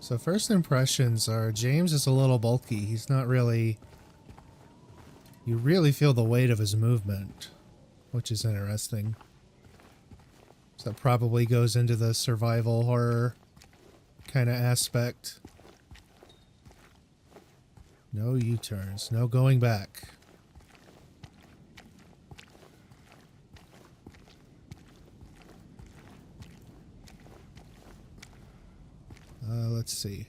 So first impressions are James is a little bulky. He's not really... You really feel the weight of his movement, which is interesting. So that probably goes into the survival horror kind of aspect. No U-turns, no going back. Let's see.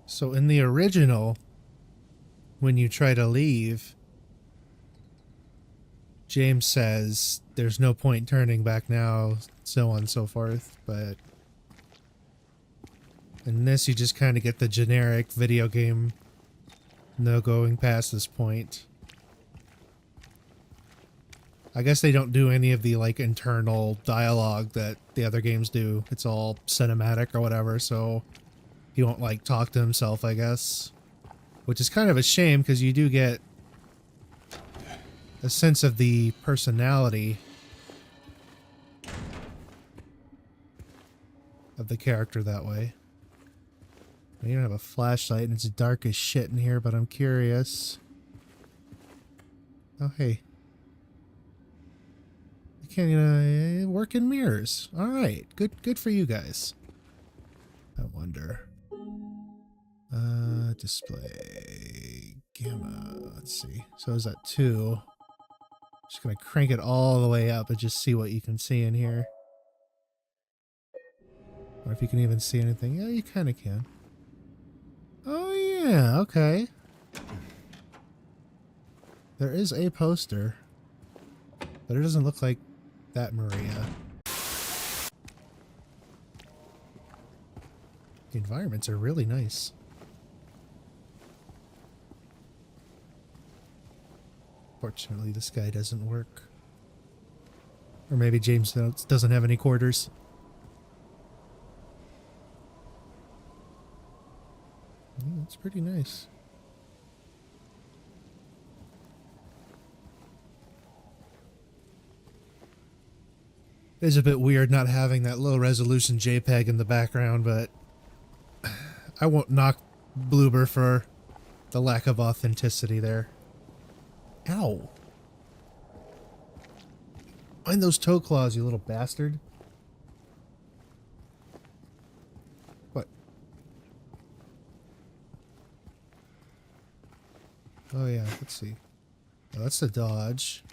So in the original, when you try to leave, James says there's no point turning back now, so on and so forth, but in this you just kind of get the generic video game no going past this point. I guess they don't do any of the like internal dialogue that the other games do. It's all cinematic or whatever, so he won't like talk to himself, I guess. Which is kind of a shame because you do get a sense of the personality of the character that way. You don't have a flashlight and it's dark as shit in here, but I'm curious. Oh, hey. You can work in mirrors. All right, good for you guys. I wonder. Display gamma. Let's see. So is that 2? Just gonna crank it all the way up and just see what you can see in here. Or if you can even see anything. Yeah, you kind of can. Oh yeah, okay. There is a poster, but it doesn't look like that Maria. The environments are really nice. Fortunately, this guy doesn't work. Or maybe James doesn't have any quarters. Yeah, it's pretty nice. It's a bit weird not having that low resolution JPEG in the background, but I won't knock Bloober for the lack of authenticity there. Ow. Mind those toe claws, you little bastard. What? Oh yeah, let's see. Oh, that's the dodge.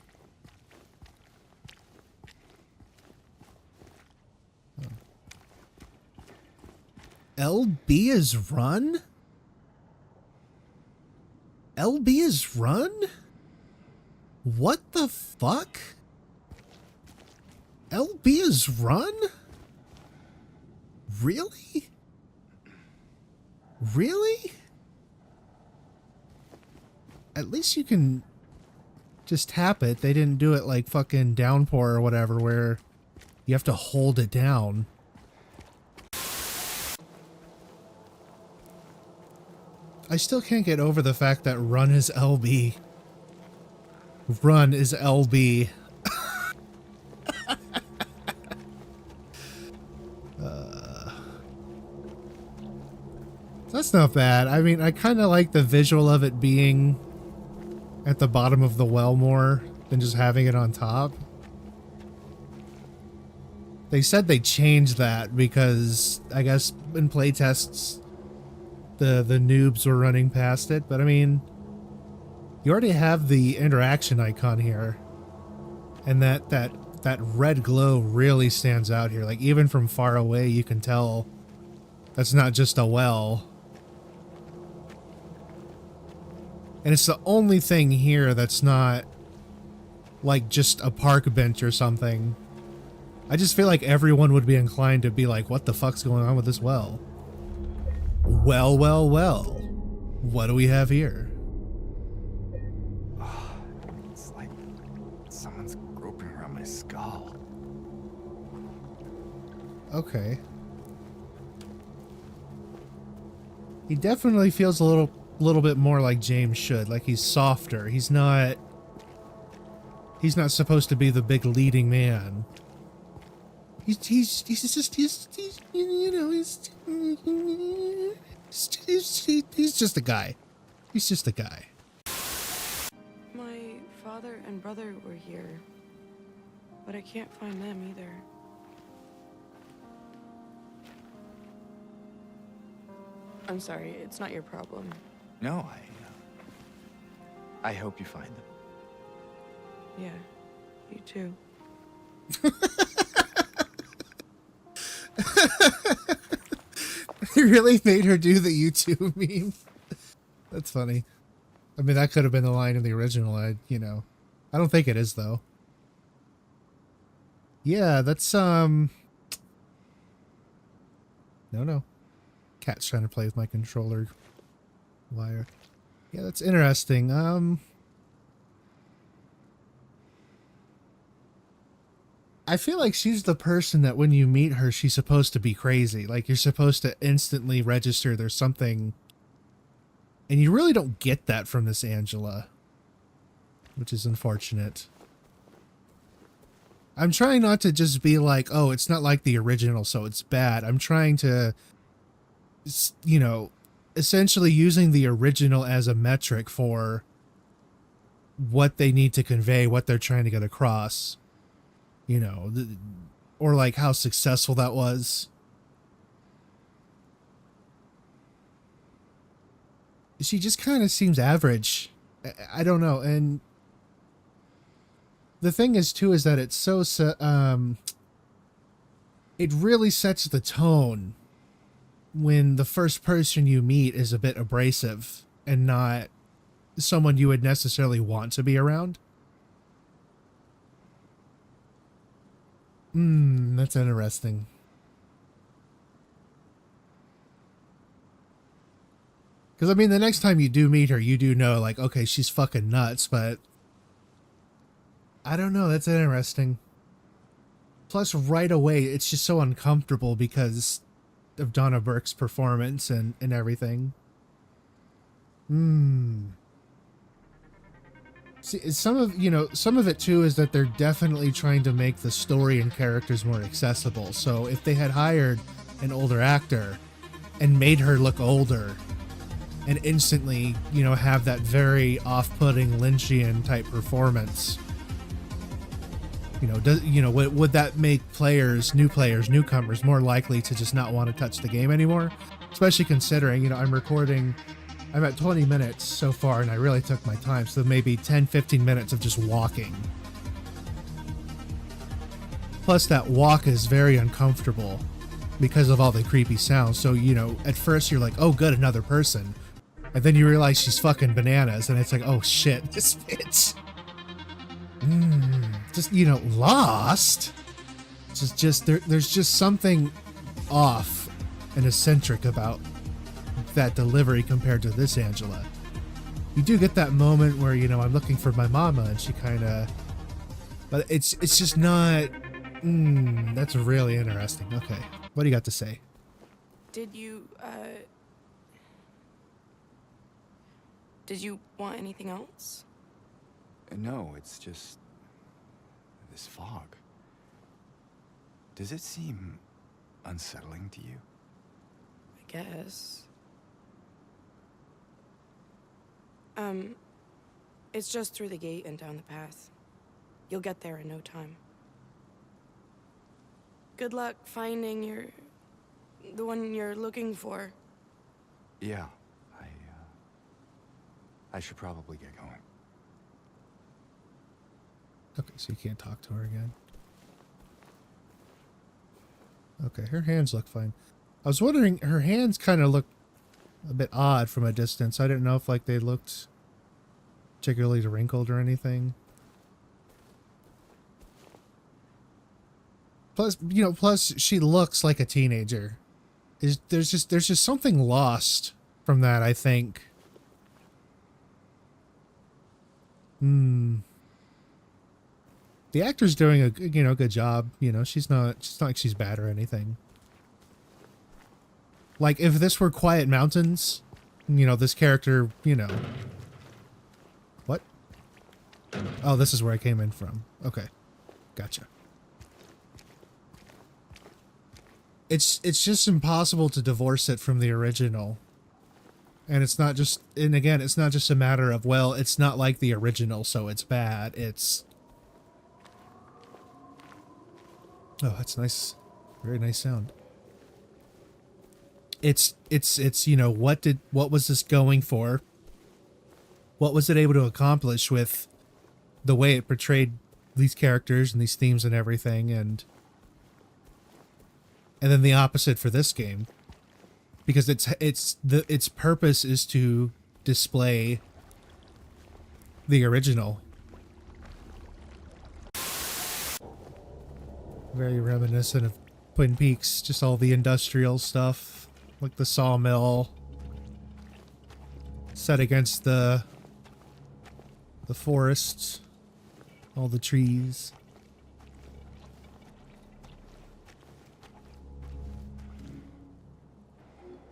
LB is run? LB is run? What the fuck? LB is run? Really? Really? At least you can just tap it. They didn't do it like fucking Downpour or whatever where you have to hold it down. I still can't get over the fact that run is LB. Run is LB. That's not bad. I mean, I kind of like the visual of it being at the bottom of the well more than just having it on top. They said they changed that because I guess in playtests the noobs were running past it, but I mean, you already have the interaction icon here, and that red glow really stands out here. Like even from far away, you can tell that's not just a well. And it's the only thing here that's not like just a park bench or something. I just feel like everyone would be inclined to be like, what the fuck's going on with this well? Well, well, well. What do we have here? It's like someone's groping around my skull. Okay. He definitely feels a little bit more like James should. Like he's softer. He's not He's not supposed to be the big leading man. He's you know, he's just a guy. He's just a guy. My father and brother were here, but I can't find them either. I'm sorry, it's not your problem. No, I hope you find them. Yeah, you too. He really made her do the YouTube meme. That's funny. I mean, that could have been the line in the original. You know, I don't think it is though. Yeah, that's No. Cat's trying to play with my controller wire. Yeah, that's interesting. I feel like she's the person that when you meet her, she's supposed to be crazy. Like, you're supposed to instantly register there's something. And you really don't get that from this Angela, which is unfortunate. I'm trying not to just be like, oh, it's not like the original, so it's bad. I'm trying to, you know, essentially using the original as a metric for what they need to convey, what they're trying to get across. You know, or like how successful that was. She just kind of seems average. I don't know. And the thing is too, is that it's so, it really sets the tone when the first person you meet is a bit abrasive and not someone you would necessarily want to be around. That's interesting. Because, I mean, the next time you do meet her, you do know, like, okay, she's fucking nuts, but I don't know, that's interesting. Plus, right away, it's just so uncomfortable because of Donna Burke's performance and everything. See, some of it too is that they're definitely trying to make the story and characters more accessible. So if they had hired an older actor and made her look older and instantly, you know, have that very off-putting Lynchian type performance, would that make newcomers more likely to just not want to touch the game anymore? Especially considering, you know, I'm at 20 minutes so far, and I really took my time, so maybe 10-15 minutes of just walking. Plus, that walk is very uncomfortable because of all the creepy sounds. So, you know, at first you're like, oh, good, another person. And then you realize she's fucking bananas, and it's like, oh shit, this bitch. Just, you know, lost. There's just something off and eccentric about that delivery compared to this Angela. You do get that moment where, you know, I'm looking for my mama, and she kind of, but it's just not. That's really interesting. Okay, what do you got to say? Did you want anything else? No, it's just this fog. Does it seem unsettling to you? I guess. It's just through the gate and down the path. You'll get there in no time. Good luck finding the one you're looking for. Yeah, I should probably get going. Okay, so you can't talk to her again. Okay, her hands look fine. I was wondering, her hands kind of look a bit odd from a distance. I didn't know if like they looked particularly wrinkled or anything. Plus she looks like a teenager. There's just something lost from that, I think. The actor's doing a good job. You know, she's not like she's bad or anything. Like, if this were Quiet Mountains, you know, this character, you know. What? Oh, this is where I came in from. Okay. Gotcha. It's just impossible to divorce it from the original. And it's not just, and again, it's not just a matter of, well, it's not like the original, so it's bad. It's... Oh, that's nice. Very nice sound. It's, you know, what was this going for? What was it able to accomplish with the way it portrayed these characters and these themes and everything, and then the opposite for this game, because its purpose is to display the original. Very reminiscent of Twin Peaks, just all the industrial stuff, like the sawmill set against the forests, all the trees.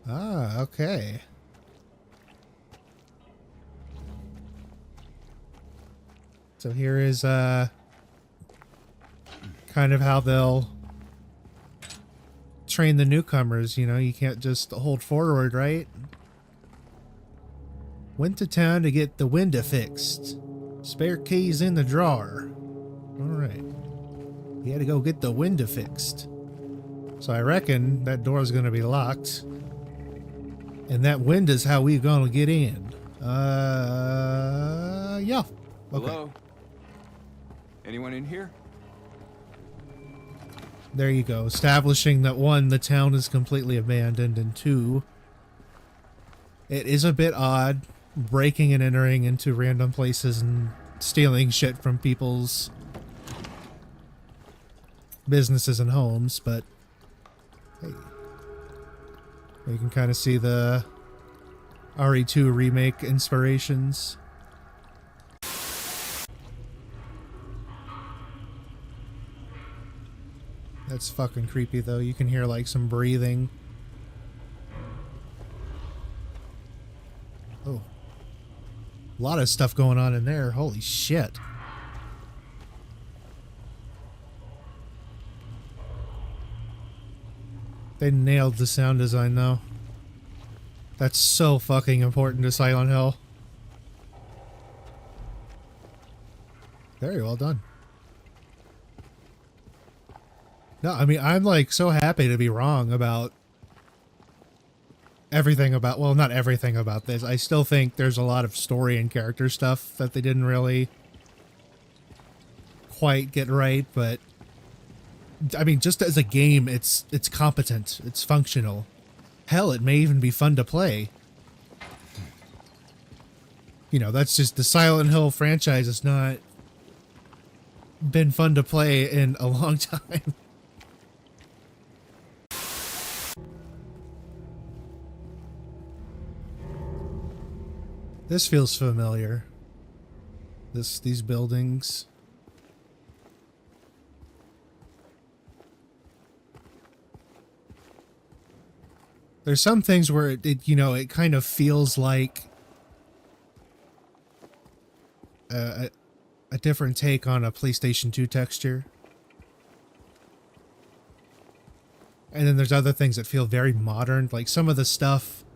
Ah, okay. So here is kind of how they'll train the newcomers, you know, you can't just hold forward, right? Went to town to get the window fixed. Spare keys in the drawer. Alright. He had to go get the window fixed. So I reckon that door's gonna be locked. And that window's how we gonna get in. Yeah. Okay. Hello? Anyone in here? There you go. Establishing that, one, the town is completely abandoned, and two, it is a bit odd breaking and entering into random places and stealing shit from people's businesses and homes, but hey, you can kind of see the RE2 remake inspirations. That's fucking creepy though. You can hear like some breathing. Oh. A lot of stuff going on in there. Holy shit. They nailed the sound design though. That's so fucking important to Silent Hill. Very well done. No, I mean, I'm like so happy to be wrong about everything about, well, not everything about this. I still think there's a lot of story and character stuff that they didn't really quite get right, but I mean, just as a game, it's competent, it's functional. Hell, it may even be fun to play. You know, that's just the Silent Hill franchise has not been fun to play in a long time. This feels familiar. These buildings. There's some things where it you know, it kind of feels like a different take on a PlayStation 2 texture. And then there's other things that feel very modern, like some of the stuff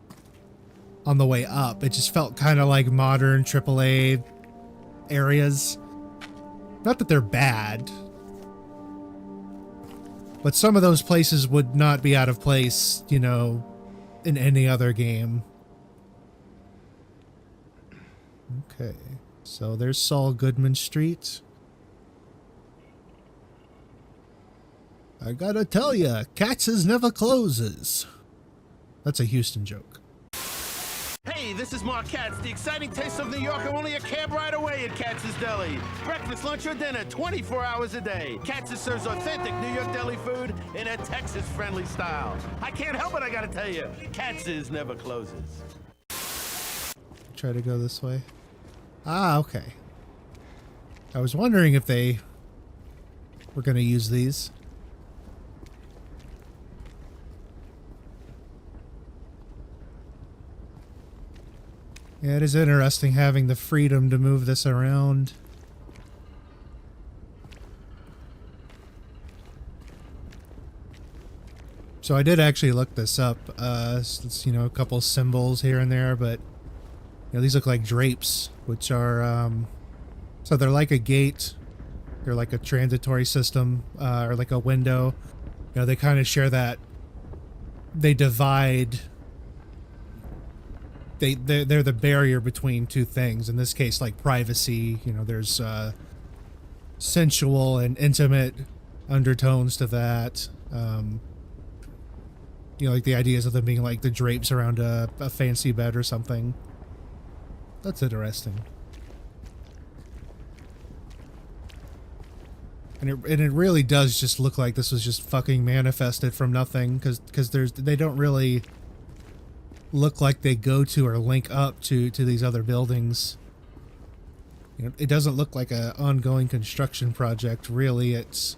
on the way up, it just felt kind of like modern AAA areas. Not that they're bad, but some of those places would not be out of place, you know, in any other game. Okay, so there's Saul Goodman Street. I gotta tell ya, Katz's never closes. That's a Houston joke. Hey, this is Mark Katz. The exciting taste of New York are only a cab ride away at Katz's Deli. Breakfast, lunch, or dinner, 24 hours a day. Katz's serves authentic New York deli food in a Texas-friendly style. I can't help it, I gotta tell you. Katz's never closes. Try to go this way. Ah, okay. I was wondering if they were gonna use these. Yeah, it is interesting having the freedom to move this around. So I did actually look this up. It's, you know, a couple symbols here and there, but you know, these look like drapes, which are so they're like a gate. They're like a transitory system, or like a window. You know, they kind of share that. They divide. They're the barrier between two things. In this case, like privacy. You know, there's sensual and intimate undertones to that. You know, like the ideas of them being like the drapes around a fancy bed or something. That's interesting. And it really does just look like this was just fucking manifested from nothing, because they don't really look like they go to or link up to these other buildings. You know, it doesn't look like an ongoing construction project, really. It's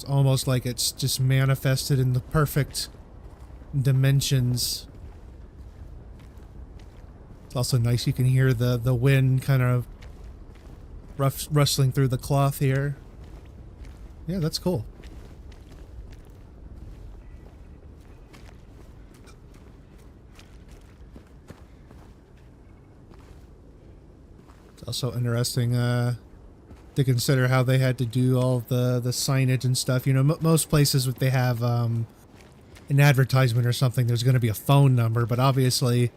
almost like it's just manifested in the perfect dimensions. It's also nice, you can hear the wind kind of rustling through the cloth here. Yeah, that's cool. It's also interesting to consider how they had to do all the signage and stuff. You know, most places if they have an advertisement or something, there's going to be a phone number, but obviously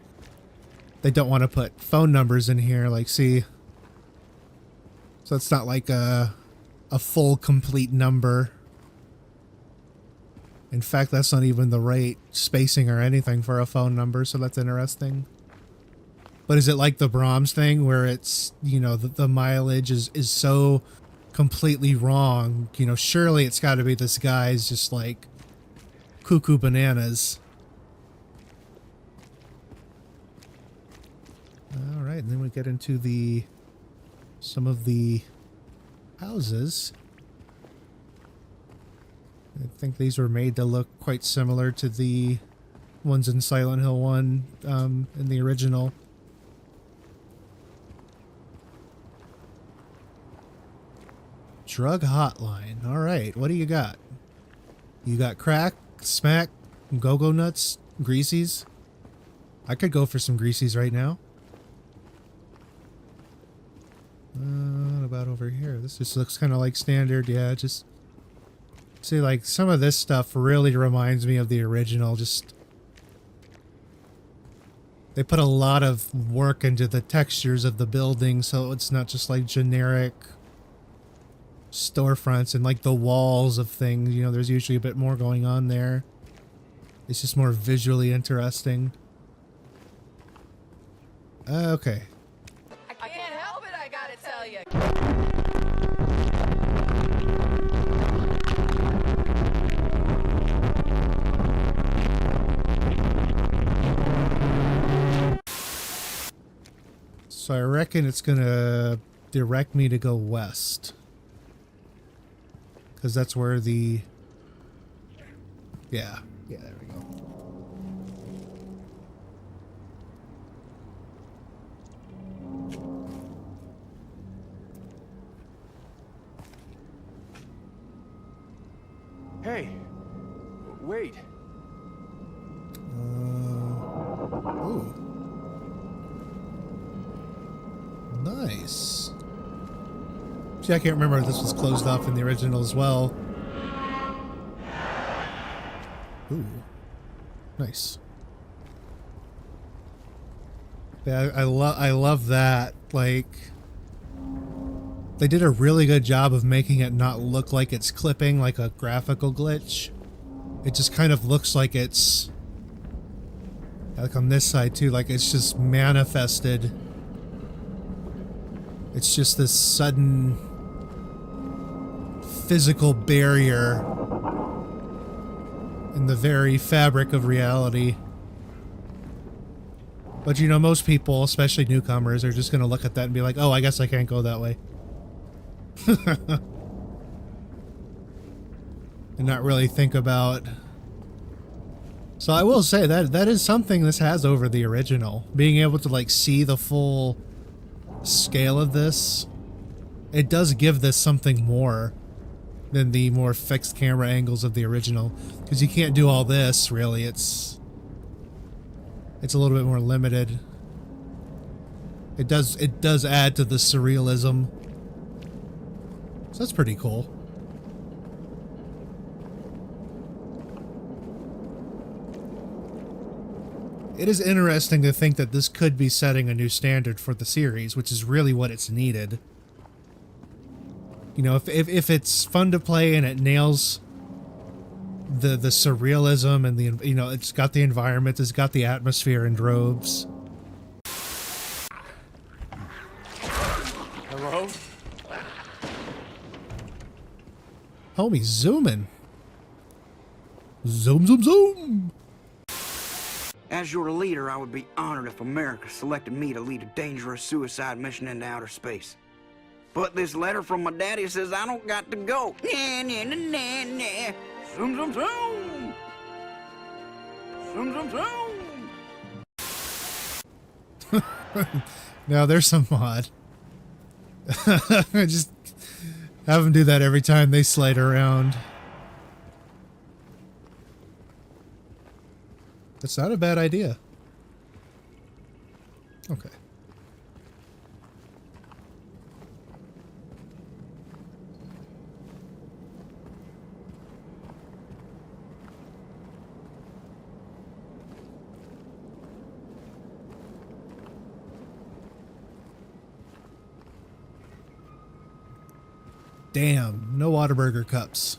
they don't want to put phone numbers in here. Like, see, so it's not like a full complete number. In fact, that's not even the right spacing or anything for a phone number, so that's interesting. But is it like the Brahms thing where it's, you know, the mileage is so completely wrong? You know, surely it's got to be this guy's just like cuckoo bananas. All right, and then we get into some of the houses. I think these were made to look quite similar to the ones in Silent Hill 1 in the original. Drug hotline. All right, what do you got? You got crack, smack, go-go nuts, greasies. I could go for some greasies right now. What about over here? This just looks kind of like standard. Yeah, just see, like some of this stuff really reminds me of the original. Just they put a lot of work into the textures of the building, so it's not just like generic storefronts and like the walls of things. You know, there's usually a bit more going on there. It's just more visually interesting. Okay. I can't help it, I gotta tell you. So I reckon it's gonna direct me to go west. Because that's where the... Yeah, there we go. Hey, wait. Ooh. Nice. See, I can't remember if this was closed off in the original as well. Ooh. Nice. Yeah, I love that. Like, they did a really good job of making it not look like it's clipping like a graphical glitch. It just kind of looks like it's, like on this side too, like it's just manifested. It's just this sudden physical barrier in the very fabric of reality. But you know, most people, especially newcomers, are just gonna look at that and be like, oh, I guess I can't go that way. And not really think about. So I will say that is something this has over the original. Being able to like see the full scale of this. It does give this something more. than the more fixed camera angles of the original, because you can't do all this really. It's a little bit more limited. It does add to the surrealism, so that's pretty cool. It is interesting to think that this could be setting a new standard for the series, which is really what it's needed. You know, if it's fun to play and it nails the surrealism and the, you know, it's got the environment, it's got the atmosphere in droves. Hello? Homie, zooming. Zoom, zoom, zoom. As your leader, I would be honored if America selected me to lead a dangerous suicide mission into outer space. But this letter from my daddy says I don't got to go. Nah, nah, nah, nah, nah. Zoom, zoom, zoom. Zoom, zoom, zoom. Now there's some mod. I just have them do that every time they slide around. That's not a bad idea. Okay. Damn, no Whataburger cups.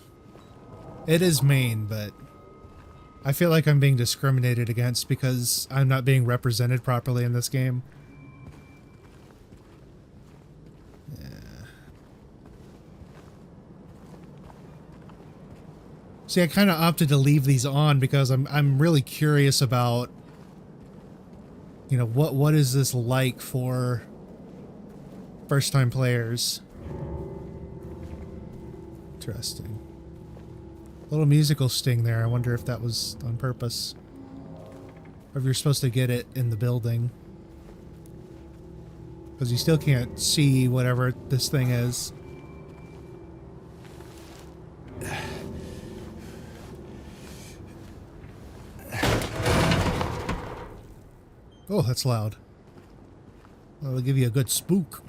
It is Maine, but I feel like I'm being discriminated against because I'm not being represented properly in this game. Yeah. See, I kind of opted to leave these on because I'm really curious about, you know, what is this like for first-time players. Interesting. Little musical sting there. I wonder if that was on purpose. Or if you're supposed to get it in the building. Because you still can't see whatever this thing is. Oh, that's loud. That'll give you a good spook.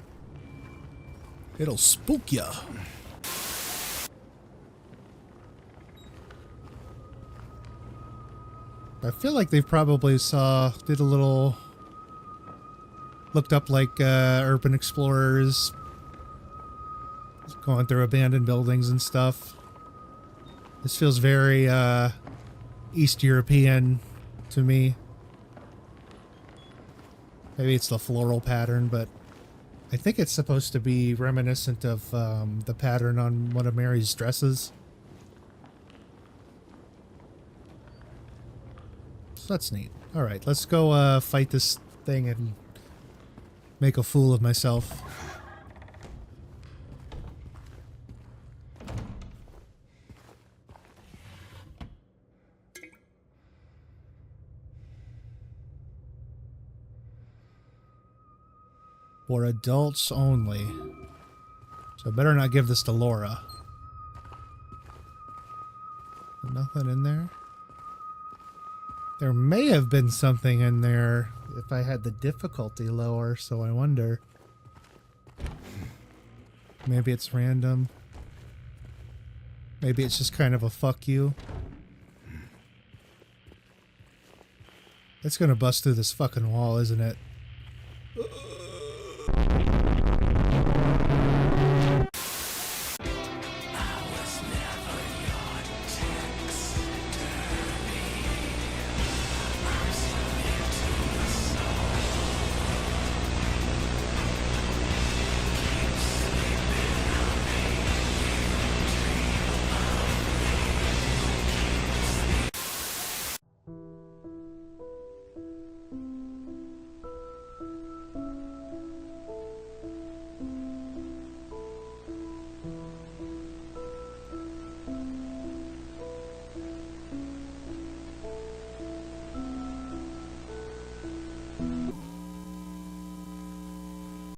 It'll spook ya. I feel like they probably did a little, looked up like urban explorers, going through abandoned buildings and stuff. This feels very East European to me. Maybe it's the floral pattern, but I think it's supposed to be reminiscent of the pattern on one of Mary's dresses. That's neat. Alright, let's go fight this thing and make a fool of myself. For adults only. So I better not give this to Laura. Nothing in there? There may have been something in there if I had the difficulty lower, so I wonder. Maybe it's random. Maybe it's just kind of a fuck you. It's gonna bust through this fucking wall, isn't it?